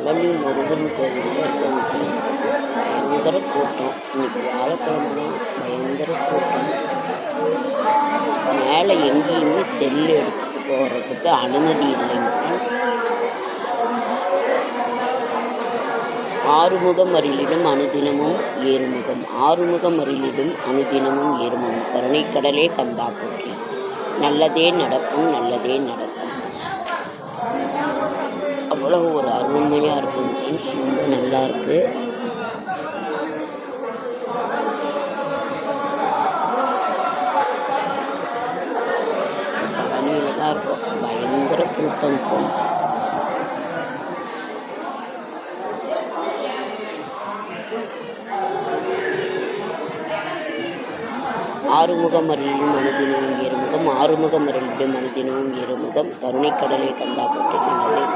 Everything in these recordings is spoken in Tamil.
பழனி முருகன் கோவிலில் பயங்கர கூட்டம். இன்னைக்கு வியாழக்கிழமை பயங்கர கூட்டம். மேலே எங்கேயுமே செல்லு எடுத்துகிட்டு போகிறதுக்கு அனுமதி இல்லைங்க. ஆறுமுகம் அருளிடும் அனுதினமும் ஏறுமுகம், ஆறுமுகம் அருளிடும் அனுதினமும் ஏறுமுகம். கருணைக்கடலே கந்தா போற்றி. நல்லதே நடக்கும், நல்லதே நடக்கும். அவ்வளோ ஒரு அருமையாக இருக்குங்க. ரொம்ப நல்லா இருக்கு. பழனியில் தான் இருக்கும். பயங்கர கூட்டம் இருக்கும். ஆறுமுகம் அருளிடும் அனுதினமும் ஏறுமுகம், ஆறுமுகம் அருளிடும் அனுதினமும் ஏறுமுகம். கருணைக்கடலை கந்தா போற்றி. நல்லதே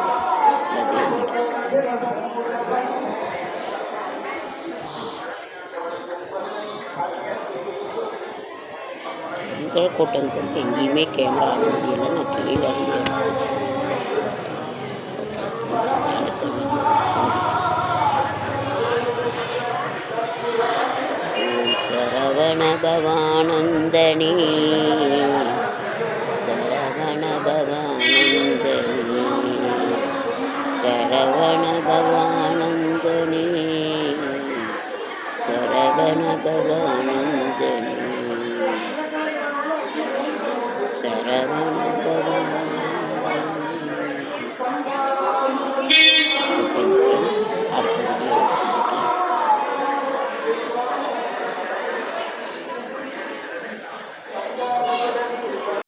பயங்கர கூட்டம் கொண்டு எங்கேயுமே கேமரா அனுமதி இல்லை. நான் கீழே இருந்து சரவண பவானந்தனே, சரவண பவானந்தனே, சரவண பவானந்தனே, சரவண பவானந்தனே, சரவண